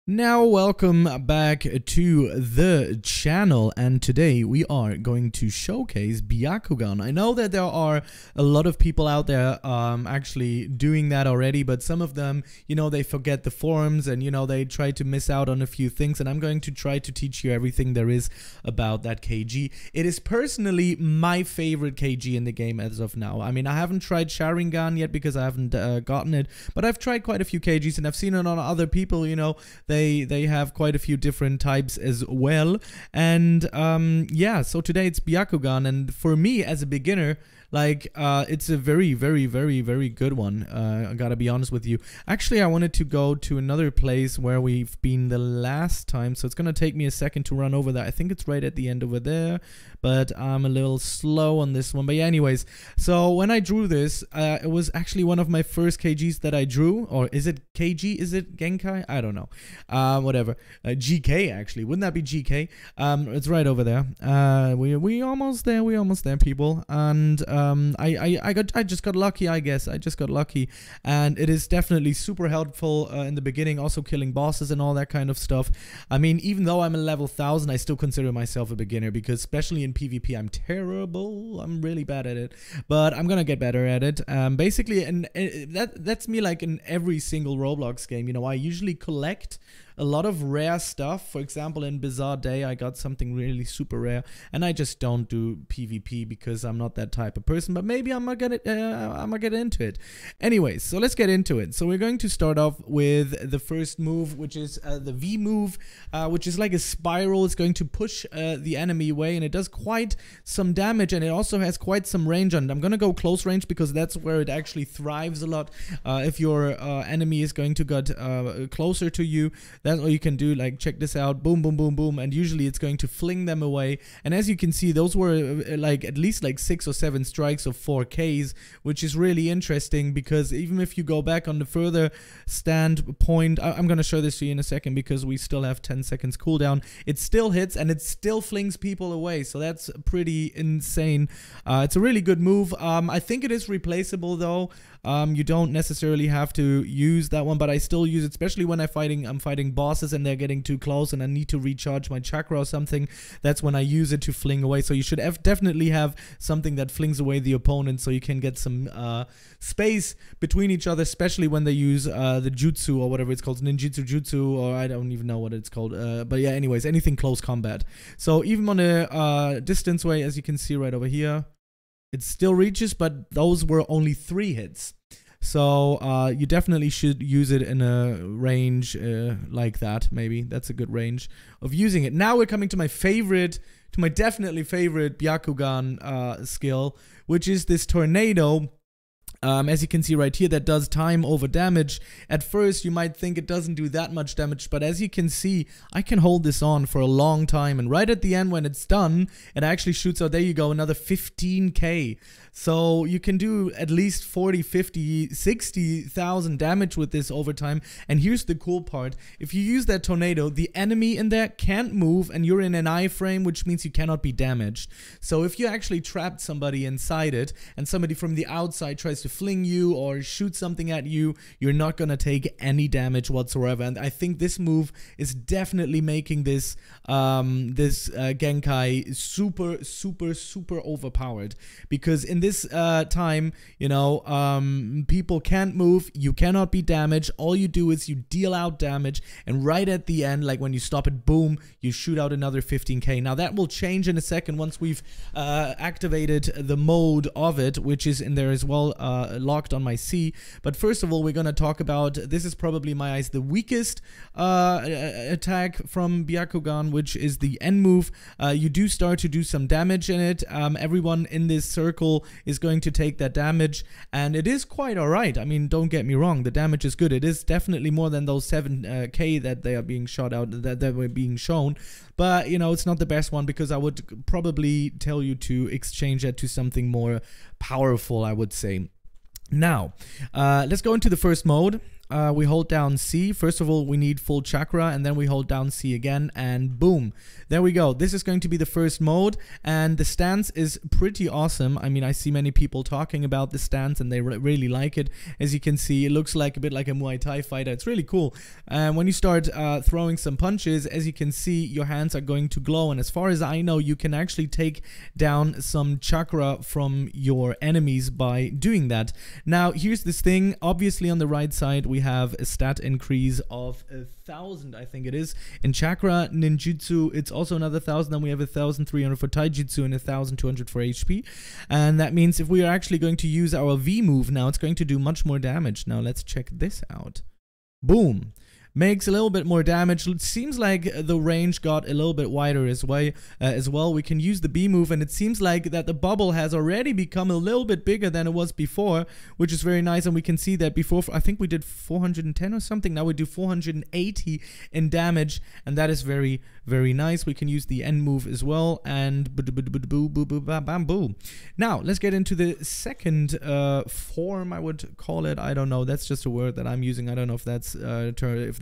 Now welcome back to the channel, and today we are going to showcase Byakugan. I know that there are a lot of people out there actually doing that already, but some of them, they forget the forums and, they try to miss out on a few things, and I'm going to try to teach you everything there is about that KG. It is personally my favorite KG in the game as of now. I mean, I haven't tried Sharingan yet because I haven't gotten it, but I've tried quite a few KGs and I've seen it on other people, they have quite a few different types as well. And yeah, so today it's Byakugan, and for me as a beginner, it's a very good one. I gotta be honest with you. Actually, I wanted to go to another place where we've been the last time, so it's gonna take me a second to run over that. I think it's right at the end over there, but I'm a little slow on this one. But yeah, anyways, so when I drew this, it was actually one of my first KGs that I drew. Or is it KG? Is it Genkai? I don't know. Whatever. GK, actually. Wouldn't that be GK? It's right over there. We almost there. We almost there, people. And I just got lucky, I guess. I just got lucky, and it is definitely super helpful in the beginning, also killing bosses and all that kind of stuff. I mean, even though I'm a level 1000, I still consider myself a beginner, because especially in PvP, I'm terrible. I'm really bad at it, but I'm gonna get better at it. Basically, and that's me, like in every single Roblox game. I usually collect a lot of rare stuff. For example, in Bizarre Day, I got something really super rare, and I just don't do PvP because I'm not that type of person. But maybe I'm gonna get into it. Anyways, so let's get into it. So we're going to start off with the first move, which is the V move, which is like a spiral. It's going to push the enemy away, and it does quite some damage, and it also has quite some range on it. I'm gonna go close range because that's where it actually thrives a lot. If your enemy is going to get closer to you, that's all you can do. Like, check this out, boom boom boom boom, and usually it's going to fling them away. And as you can see, those were like at least like 6 or 7 strikes of 4Ks, which is really interesting, because even if you go back on the further standpoint, I'm gonna show this to you in a second because we still have 10 seconds cooldown, it still hits and it still flings people away. So that's pretty insane. It's a really good move. I think it is replaceable though. You don't necessarily have to use that one, but I still use it, especially when I'm fighting bosses and they're getting too close and I need to recharge my chakra or something. That's when I use it to fling away. So you should definitely have something that flings away the opponent, so you can get some space between each other, especially when they use the jutsu or whatever it's called, ninjutsu jutsu, or I don't even know what it's called. But yeah, anyways, anything close combat. So even on a distance way, as you can see right over here, it still reaches, but those were only 3 hits. So you definitely should use it in a range like that. Maybe that's a good range of using it. Now we're coming to my favorite, to my definitely favorite Byakugan skill, which is this tornado. As you can see right here, that does time over damage. At first, you might think it doesn't do that much damage, but as you can see, I can hold this on for a long time, and right at the end when it's done, it actually shoots out, there you go, another 15k. So you can do at least 40, 50, 60,000 damage with this over time. And here's the cool part. If you use that tornado, the enemy in there can't move, and you're in an iframe, which means you cannot be damaged. So if you actually trapped somebody inside it, and somebody from the outside tries to fling you or shoot something at you, you're not gonna take any damage whatsoever. And I think this move is definitely making this Genkai super overpowered, because in this time, people can't move, you cannot be damaged. All you do is you deal out damage, and right at the end, like when you stop it, boom, you shoot out another 15k. Now that will change in a second once we've activated the mode of it, which is in there as well, locked on my C. But first of all, we're gonna talk about, this is probably my eyes the weakest attack from Byakugan, which is the end move. You do start to do some damage in it. Everyone in this circle is going to take that damage, and it is quite alright. I mean, don't get me wrong, the damage is good. It is definitely more than those 7k that they are being shot out, that were being shown. But, it's not the best one, because I would probably tell you to exchange that to something more powerful, I would say. Now, let's go into the first mode. we hold down C. First of all, we need full chakra, and then we hold down C again, and boom. There we go. This is going to be the first mode, and the stance is pretty awesome. I mean, I see many people talking about the stance, and they really like it. As you can see, it looks like a bit like a Muay Thai fighter. It's really cool. And when you start throwing some punches, as you can see, your hands are going to glow, and as far as I know, you can actually take down some chakra from your enemies by doing that. Now, here's this thing. Obviously, on the right side, we have a stat increase of 1,000, I think it is, in chakra. Ninjutsu, it's also another 1,000. Then we have 1,300 for taijutsu and 1,200 for HP. And that means if we are actually going to use our V move now, it's going to do much more damage. Now, let's check this out. Boom. Makes a little bit more damage. It seems like the range got a little bit wider as well. We can use the B move, and it seems like that the bubble has already become a little bit bigger than it was before, which is very nice. And we can see that before, I think we did 410 or something. Now we do 480 in damage, and that is very, very nice. We can use the N move as well, and boo. Now let's get into the second form, I would call it. I don't know. That's just a word that I'm using. I don't know if that's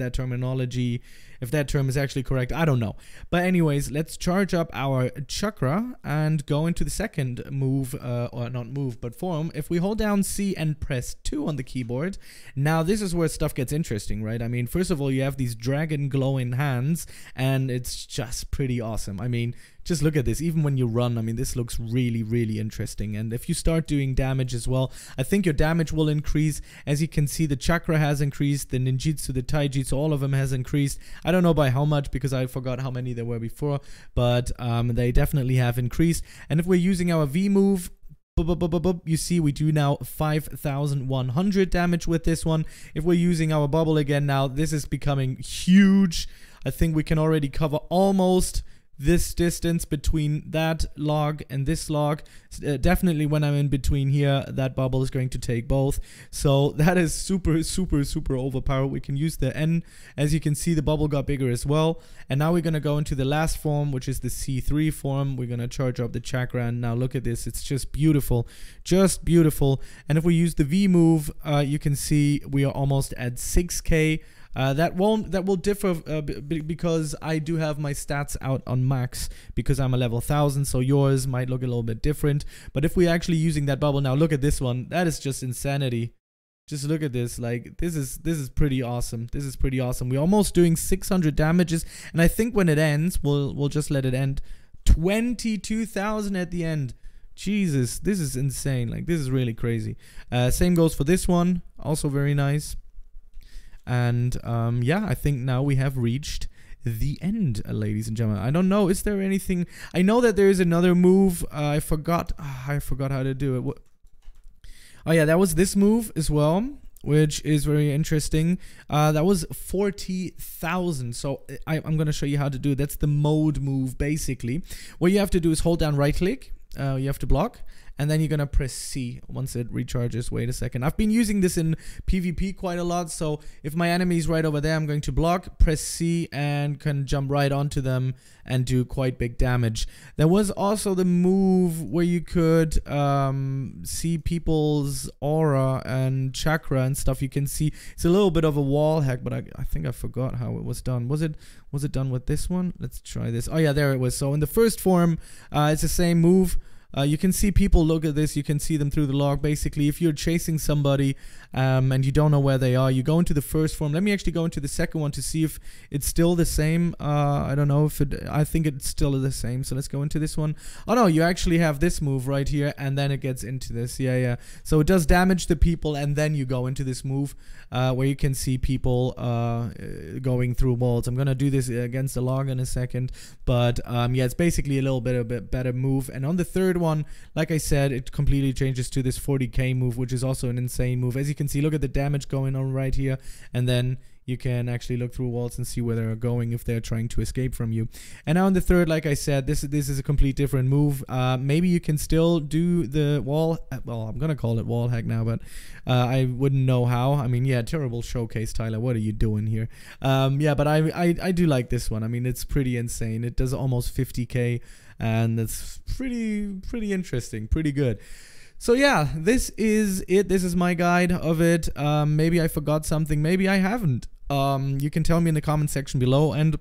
that terminology, if that term is actually correct, I don't know. But anyways, let's charge up our chakra and go into the second move, or not move, but form. If we hold down C and press 2 on the keyboard, now this is where stuff gets interesting, right? I mean, first of all, you have these dragon glowing hands, and it's just pretty awesome. I mean, just look at this. Even when you run, I mean, this looks really, really interesting. And if you start doing damage as well, I think your damage will increase. As you can see, the chakra has increased, the ninjutsu, the taijutsu, all of them has increased. I don't know by how much, because I forgot how many there were before, but they definitely have increased. And if we're using our V move, you see we do now 5,100 damage with this one. If we're using our bubble again now, this is becoming huge. I think we can already cover almost this distance between that log and this log. Definitely when I'm in between here, that bubble is going to take both. So that is super, super, super overpowered. We can use the N. As you can see, the bubble got bigger as well. And now we're going to go into the last form, which is the C3 form. We're going to charge up the chakra. And now look at this. It's just beautiful. Just beautiful. And if we use the V move, you can see we are almost at 6K. That will differ because I do have my stats out on max because I'm a level 1000, so yours might look a little bit different. But if we're actually using that bubble now, look at this one. That is just insanity. Just look at this. Like, this is pretty awesome. This is pretty awesome. We're almost doing 600 damages, and I think when it ends, we'll just let it end. 22,000 at the end. Jesus, this is insane. Like, this is really crazy. Same goes for this one. Also very nice. And yeah, I think now we have reached the end, ladies and gentlemen. I don't know, is there anything? I know that there is another move. I forgot how to do it. Oh yeah, that was this move as well, which is very interesting. That was 40,000. So I'm going to show you how to do it. That's the mode move, basically. What you have to do is hold down right click. You have to block. And then you're going to press C once it recharges. Wait a second. I've been using this in PvP quite a lot. So if my enemy is right over there, I'm going to block, press C, and can jump right onto them and do quite big damage. There was also the move where you could see people's aura and chakra and stuff. You can see it's a little bit of a wall hack, but I think I forgot how it was done. Was it done with this one? Let's try this. Oh yeah, there it was. So in the first form, it's the same move. You can see people, look at this, you can see them through the log. Basically, if you're chasing somebody and you don't know where they are, you go into the first form. Let me actually go into the second one to see if it's still the same. I don't know if I think it's still the same. So let's go into this one. Oh no, you actually have this move right here, and then it gets into this. Yeah. So it does damage the people, and then you go into this move where you can see people going through walls. I'm gonna do this against the log in a second, but yeah, it's basically a little bit of a better move. And on the third one, like I said, it completely changes to this 40k move, which is also an insane move. As you can see, look at the damage going on right here, and then you can actually look through walls and see where they're going if they're trying to escape from you. And now in the third, like I said, this is a complete different move. Maybe you can still do the wall, well, I'm gonna call it wall hack now, but I wouldn't know how. I mean, yeah, terrible showcase, Tyler, what are you doing here? Yeah, but I do like this one. I mean, it's pretty insane. It does almost 50k, and it's pretty interesting, pretty good. So yeah, this is it. This is my guide of it. Maybe I forgot something, maybe I haven't. You can tell me in the comment section below, and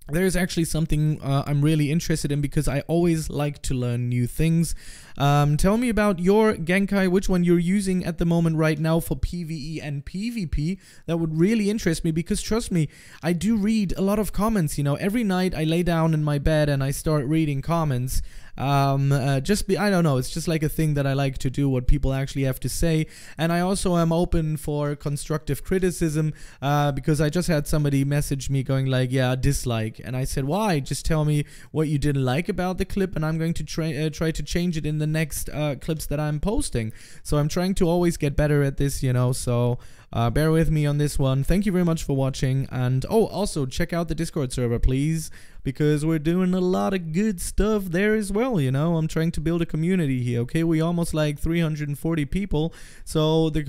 there's actually something I'm really interested in because I always like to learn new things. Tell me about your Genkai, which one you're using at the moment right now for PvE and PvP. That would really interest me because trust me, I do read a lot of comments. You know, every night I lay down in my bed and I start reading comments. I don't know, it's just like a thing that I like to do, what people actually have to say. And I also am open for constructive criticism, because I just had somebody message me going like, yeah, dislike, and I said, why? Just tell me what you didn't like about the clip and I'm going to try to change it in the next clips that I'm posting. So I'm trying to always get better at this, you know, so bear with me on this one. Thank you very much for watching, and oh, also check out the Discord server, please, because we're doing a lot of good stuff there as well, you know. I'm trying to build a community here, okay? We almost like 340 people, so the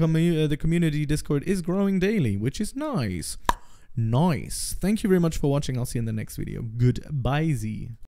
community Discord is growing daily, which is nice. Nice. Thank you very much for watching. I'll see you in the next video. Goodbye-zy.